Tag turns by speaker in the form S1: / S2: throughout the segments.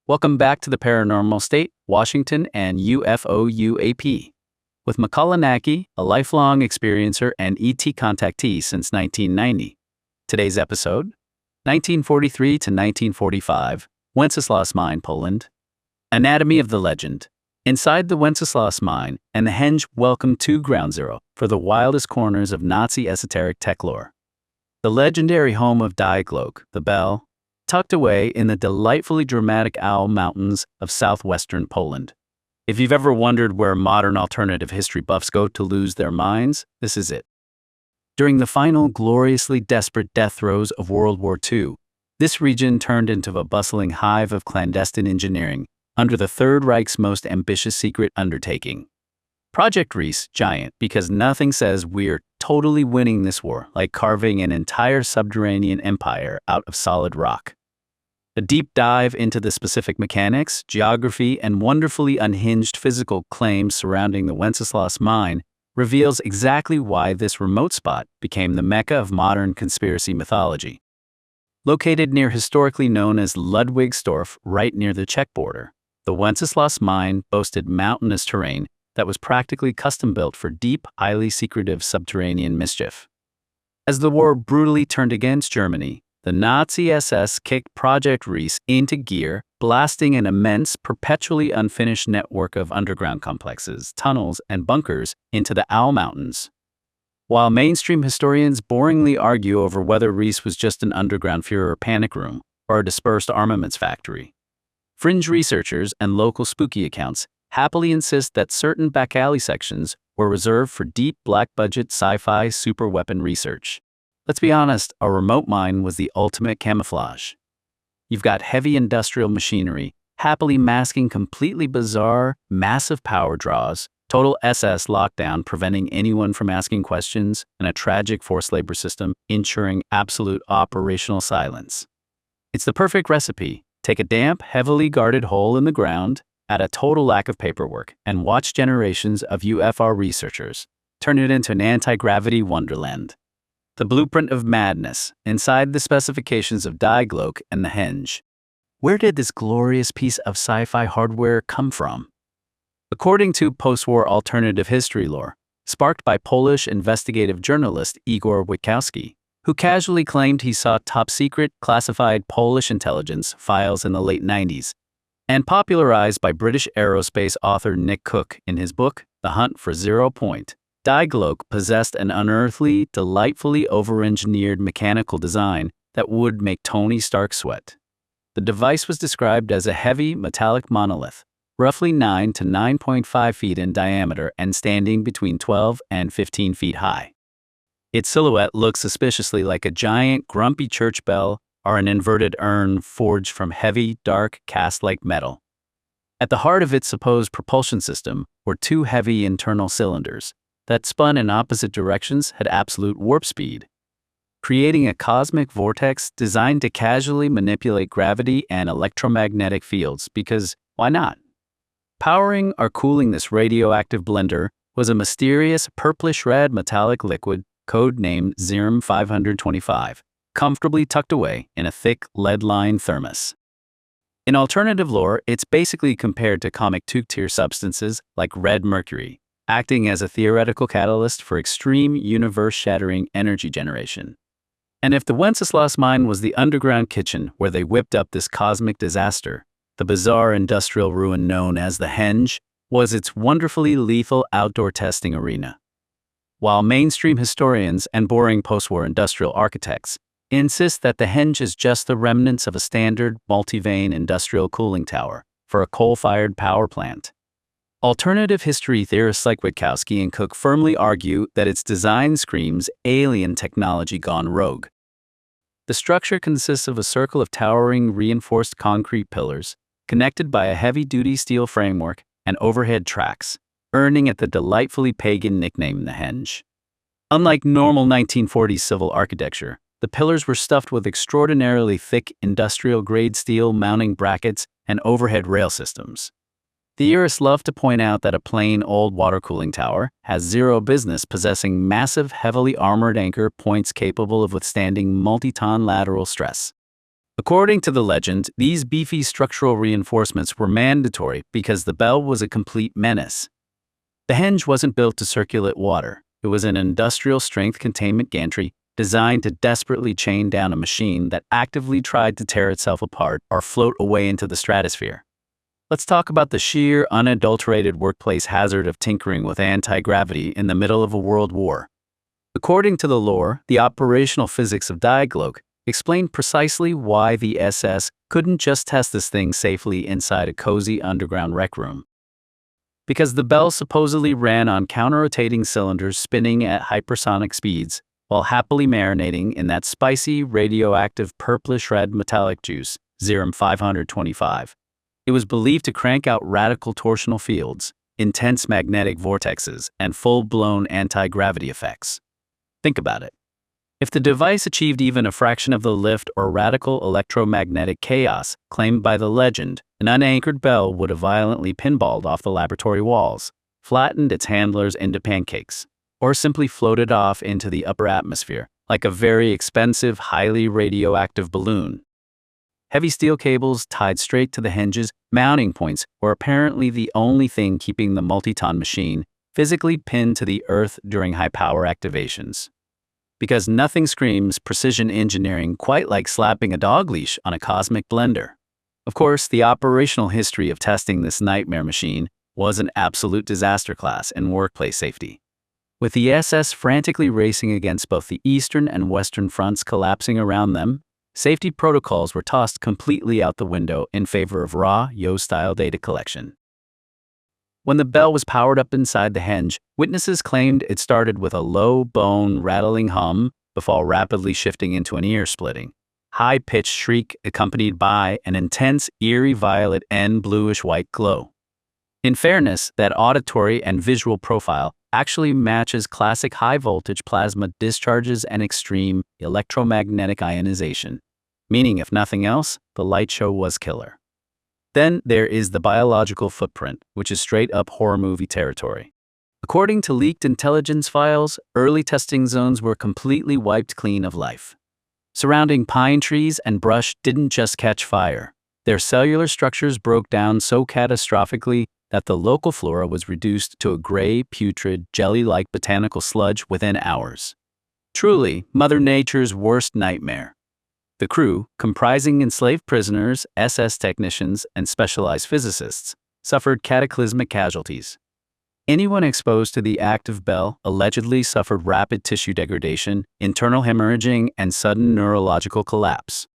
S1: Welcome back to the Paranormal State, Washington, and UFO UAP. With Makāula Nakae, a lifelong experiencer and ET contactee since 1990. Today's episode, 1943 to 1945, Wenceslaus Mine, Poland. Anatomy of the legend. Inside the Wenceslaus Mine and the Henge, welcome to Ground Zero for the wildest corners of Nazi esoteric tech lore. The legendary home of Die Glocke, the bell, tucked away in the delightfully dramatic Owl Mountains of southwestern Poland. If you've ever wondered where modern alternative history buffs go to lose their minds, this is it. During the final gloriously desperate death throes of World War II, this region turned into a bustling hive of clandestine engineering under the Third Reich's most ambitious secret undertaking. Project Riese, giant because nothing says we're totally winning this war like carving an entire subterranean empire out of solid rock. A deep dive into the specific mechanics, geography, and wonderfully unhinged physical claims surrounding the Wenceslaus Mine reveals exactly why this remote spot became the mecca of modern conspiracy mythology. Located near historically known as Ludwigsdorf, right near the Czech border, the Wenceslaus Mine boasted mountainous terrain that was practically custom-built for deep, highly secretive subterranean mischief. As the war brutally turned against Germany, the Nazi SS kicked Project Riese into gear, blasting an immense, perpetually unfinished network of underground complexes, tunnels, and bunkers into the Owl Mountains. While mainstream historians boringly argue over whether Riese was just an underground Führer panic room or a dispersed armaments factory, fringe researchers and local spooky accounts happily insist that certain back alley sections were reserved for deep black-budget sci-fi superweapon research. Let's be honest, a remote mine was the ultimate camouflage. You've got heavy industrial machinery happily masking completely bizarre, massive power draws, total SS lockdown preventing anyone from asking questions, and a tragic forced labor system ensuring absolute operational silence. It's the perfect recipe. Take a damp, heavily guarded hole in the ground, add a total lack of paperwork, and watch generations of UFO researchers turn it into an anti-gravity wonderland. The blueprint of madness, inside the specifications of Die Glocke and the Henge. Where did this glorious piece of sci-fi hardware come from? According to post-war alternative history lore, sparked by Polish investigative journalist Igor Witkowski, who casually claimed he saw top-secret, classified Polish intelligence files in the late 90s, and popularized by British aerospace author Nick Cook in his book, The Hunt for Zero Point. Die Glocke possessed an unearthly, delightfully over-engineered mechanical design that would make Tony Stark sweat. The device was described as a heavy, metallic monolith, roughly 9 to 9.5 feet in diameter and standing between 12 and 15 feet high. Its silhouette looks suspiciously like a giant, grumpy church bell or an inverted urn forged from heavy, dark, cast-like metal. At the heart of its supposed propulsion system were two heavy internal cylinders that spun in opposite directions at absolute warp speed, creating a cosmic vortex designed to casually manipulate gravity and electromagnetic fields because, why not? Powering or cooling this radioactive blender was a mysterious purplish-red metallic liquid code-named Xerum 525, comfortably tucked away in a thick lead-lined thermos. In alternative lore, it's basically compared to comic two-tier substances like red mercury, acting as a theoretical catalyst for extreme universe-shattering energy generation. And if the Wenceslaus Mine was the underground kitchen where they whipped up this cosmic disaster, the bizarre industrial ruin known as the Henge was its wonderfully lethal outdoor testing arena. While mainstream historians and boring post-war industrial architects insist that the Henge is just the remnants of a standard multi-vane industrial cooling tower for a coal-fired power plant, alternative history theorists like Witkowski and Cook firmly argue that its design screams alien technology gone rogue. The structure consists of a circle of towering reinforced concrete pillars, connected by a heavy-duty steel framework and overhead tracks, earning it the delightfully pagan nickname the Henge. Unlike normal 1940s civil architecture, the pillars were stuffed with extraordinarily thick industrial-grade steel mounting brackets and overhead rail systems. Theorists love to point out that a plain old water cooling tower has zero business possessing massive, heavily armored anchor points capable of withstanding multi-ton lateral stress. According to the legend, these beefy structural reinforcements were mandatory because the bell was a complete menace. The henge wasn't built to circulate water. It was an industrial-strength containment gantry designed to desperately chain down a machine that actively tried to tear itself apart or float away into the stratosphere. Let's talk about the sheer, unadulterated workplace hazard of tinkering with anti-gravity in the middle of a world war. According to the lore, the operational physics of Die Glocke explained precisely why the SS couldn't just test this thing safely inside a cozy underground rec room. Because the bell supposedly ran on counter-rotating cylinders spinning at hypersonic speeds, while happily marinating in that spicy, radioactive purplish-red metallic juice, Xerum 525. It was believed to crank out radical torsional fields, intense magnetic vortexes, and full-blown anti-gravity effects. Think about it. If the device achieved even a fraction of the lift or radical electromagnetic chaos claimed by the legend, an unanchored bell would have violently pinballed off the laboratory walls, flattened its handlers into pancakes, or simply floated off into the upper atmosphere like a very expensive, highly radioactive balloon. Heavy steel cables tied straight to the henge's mounting points were apparently the only thing keeping the multi-ton machine physically pinned to the earth during high-power activations. Because nothing screams precision engineering quite like slapping a dog leash on a cosmic blender. Of course, the operational history of testing this nightmare machine was an absolute disaster class in workplace safety. With the SS frantically racing against both the eastern and western fronts collapsing around them, safety protocols were tossed completely out the window in favor of raw, yo-style data collection. When the bell was powered up inside the henge, witnesses claimed it started with a low, bone-rattling hum before rapidly shifting into an ear-splitting, high-pitched shriek accompanied by an intense, eerie violet and bluish-white glow. In fairness, that auditory and visual profile actually matches classic high-voltage plasma discharges and extreme electromagnetic ionization, meaning if nothing else, the light show was killer. Then there is the biological footprint, which is straight-up horror movie territory. According to leaked intelligence files, early testing zones were completely wiped clean of life. Surrounding pine trees and brush didn't just catch fire. Their cellular structures broke down so catastrophically that the local flora was reduced to a gray, putrid, jelly-like botanical sludge within hours. Truly, Mother Nature's worst nightmare. The crew, comprising enslaved prisoners, SS technicians, and specialized physicists, suffered cataclysmic casualties. Anyone exposed to the active bell allegedly suffered rapid tissue degradation, internal hemorrhaging, and sudden neurological collapse.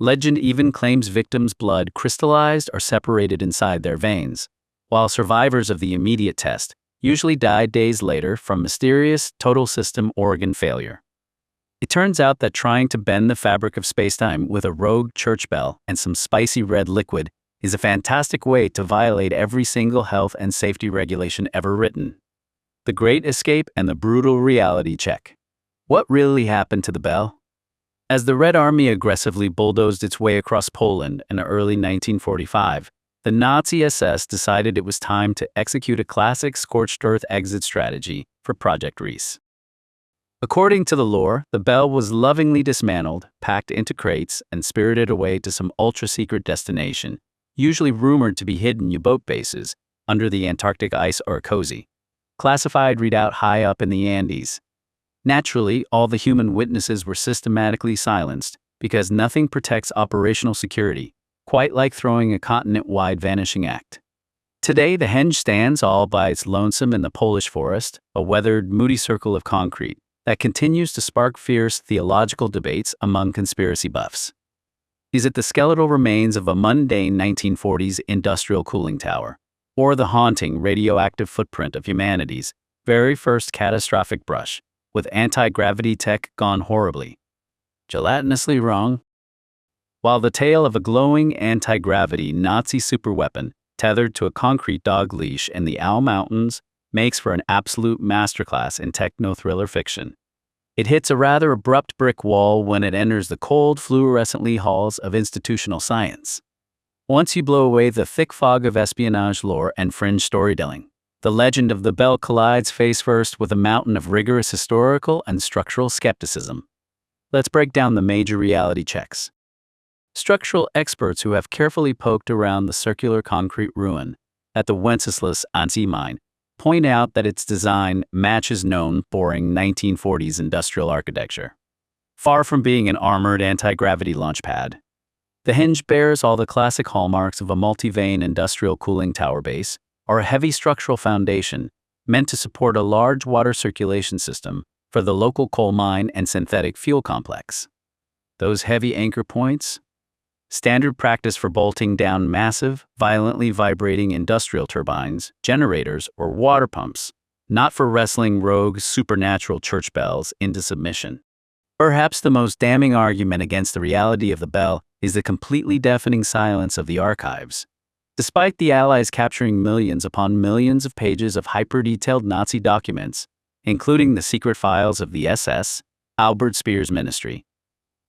S1: Legend even claims victims' blood crystallized or separated inside their veins, while survivors of the immediate test usually died days later from mysterious total system organ failure. It turns out that trying to bend the fabric of spacetime with a rogue church bell and some spicy red liquid is a fantastic way to violate every single health and safety regulation ever written. The Great Escape and the brutal reality check. What really happened to the bell? As the Red Army aggressively bulldozed its way across Poland in early 1945, the Nazi SS decided it was time to execute a classic scorched earth exit strategy for Project Riese. According to the lore, the bell was lovingly dismantled, packed into crates, and spirited away to some ultra-secret destination, usually rumored to be hidden U-boat bases under the Antarctic ice or a cozy, classified redoubt high up in the Andes. Naturally, all the human witnesses were systematically silenced because nothing protects operational security, quite like throwing a continent-wide vanishing act. Today, the henge stands all by its lonesome in the Polish forest, a weathered, moody circle of concrete that continues to spark fierce theological debates among conspiracy buffs. Is it the skeletal remains of a mundane 1940s industrial cooling tower, or the haunting radioactive footprint of humanity's very first catastrophic brush with anti-gravity tech gone horribly, gelatinously wrong? While the tale of a glowing anti-gravity Nazi superweapon tethered to a concrete dog leash in the Owl Mountains makes for an absolute masterclass in techno-thriller fiction, it hits a rather abrupt brick wall when it enters the cold, fluorescently halls of institutional science. Once you blow away the thick fog of espionage lore and fringe storytelling, the legend of the bell collides face first with a mountain of rigorous historical and structural skepticism. Let's break down the major reality checks. Structural experts who have carefully poked around the circular concrete ruin at the Wenceslaus Mine point out that its design matches known boring 1940s industrial architecture. Far from being an armored anti-gravity launch pad, the Henge bears all the classic hallmarks of a multi-vane industrial cooling tower base or a heavy structural foundation meant to support a large water circulation system for the local coal mine and synthetic fuel complex. Those heavy anchor points? Standard practice for bolting down massive, violently vibrating industrial turbines, generators, or water pumps, not for wrestling rogue supernatural church bells into submission. Perhaps the most damning argument against the reality of the bell is the completely deafening silence of the archives. Despite the Allies capturing millions upon millions of pages of hyper-detailed Nazi documents, including the secret files of the SS, Albert Speer's ministry,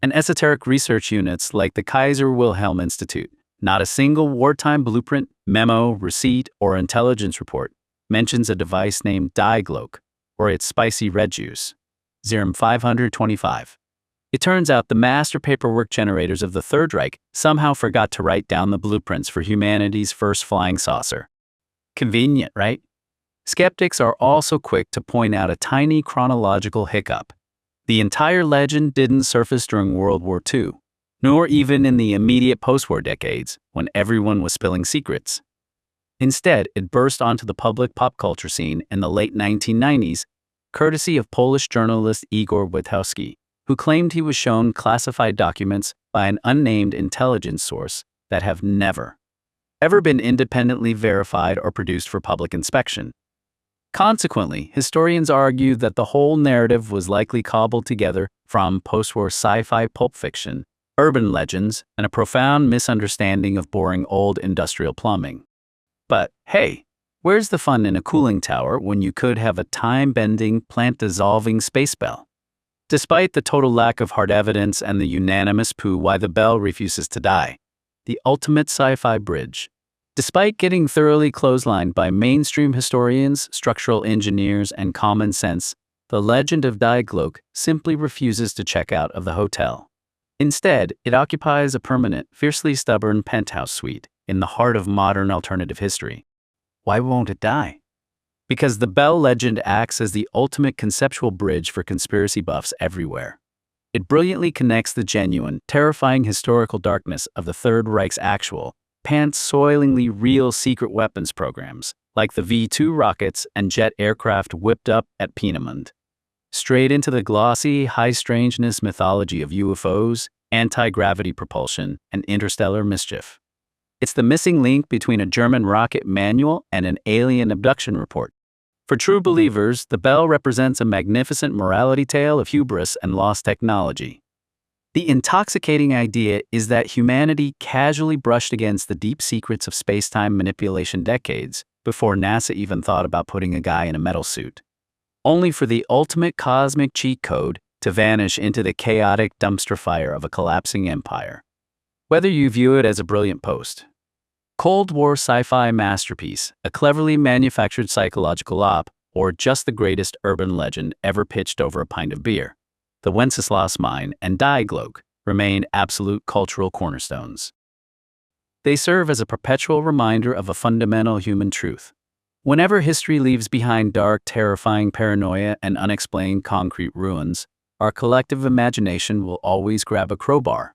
S1: and esoteric research units like the Kaiser Wilhelm Institute, not a single wartime blueprint, memo, receipt, or intelligence report mentions a device named Die Glocke or its spicy red juice, Xerum 525. It turns out the master paperwork generators of the Third Reich somehow forgot to write down the blueprints for humanity's first flying saucer. Convenient, right? Skeptics are also quick to point out a tiny chronological hiccup. The entire legend didn't surface during World War II, nor even in the immediate post-war decades when everyone was spilling secrets. Instead, it burst onto the public pop culture scene in the late 1990s, courtesy of Polish journalist Igor Witkowski, who claimed he was shown classified documents by an unnamed intelligence source that have never, ever been independently verified or produced for public inspection. Consequently, historians argue that the whole narrative was likely cobbled together from post-war sci-fi pulp fiction, urban legends, and a profound misunderstanding of boring old industrial plumbing. But hey, where's the fun in a cooling tower when you could have a time-bending, plant-dissolving space bell? Despite the total lack of hard evidence and the unanimous poo why the bell refuses to die, the ultimate sci-fi bridge. Despite getting thoroughly clotheslined by mainstream historians, structural engineers, and common sense, the legend of Die Glocke simply refuses to check out of the hotel. Instead, it occupies a permanent, fiercely stubborn penthouse suite in the heart of modern alternative history. Why won't it die? Because the bell legend acts as the ultimate conceptual bridge for conspiracy buffs everywhere. It brilliantly connects the genuine, terrifying historical darkness of the Third Reich's actual, pants-soilingly real secret weapons programs, like the V-2 rockets and jet aircraft whipped up at Peenemünde, straight into the glossy, high-strangeness mythology of UFOs, anti-gravity propulsion, and interstellar mischief. It's the missing link between a German rocket manual and an alien abduction report. For true believers, the bell represents a magnificent morality tale of hubris and lost technology. The intoxicating idea is that humanity casually brushed against the deep secrets of space-time manipulation decades before NASA even thought about putting a guy in a metal suit, only for the ultimate cosmic cheat code to vanish into the chaotic dumpster fire of a collapsing empire. Whether you view it as a brilliant Cold War sci-fi masterpiece, a cleverly manufactured psychological op, or just the greatest urban legend ever pitched over a pint of beer, the Wenceslaus Mine and Die Glocke remain absolute cultural cornerstones. They serve as a perpetual reminder of a fundamental human truth. Whenever history leaves behind dark, terrifying paranoia and unexplained concrete ruins, our collective imagination will always grab a crowbar,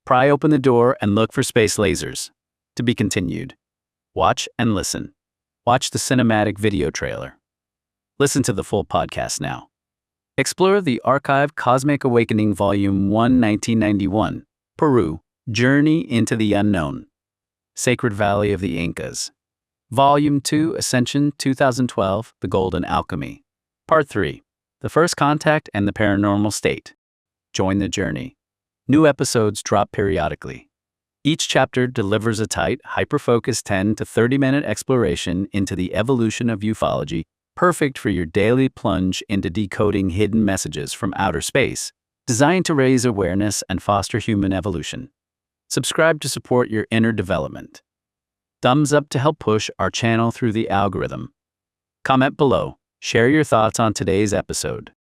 S1: pry open the door, and look for space lasers. To be continued. Watch and listen. Watch the cinematic video trailer. Listen to the full podcast now. Explore the archive Cosmic Awakening Volume 1, 1991, Peru, Journey into the Unknown. Sacred Valley of the Incas. Volume 2, Ascension 2012, The Golden Alchemy. Part 3, The First Contact and the Paranormal State. Join the journey. New episodes drop periodically. Each chapter delivers a tight, hyper-focused 10 to 30-minute exploration into the evolution of ufology, perfect for your daily plunge into decoding hidden messages from outer space, designed to raise awareness and foster human evolution. Subscribe to support your inner development. Thumbs up to help push our channel through the algorithm. Comment below. Share your thoughts on today's episode.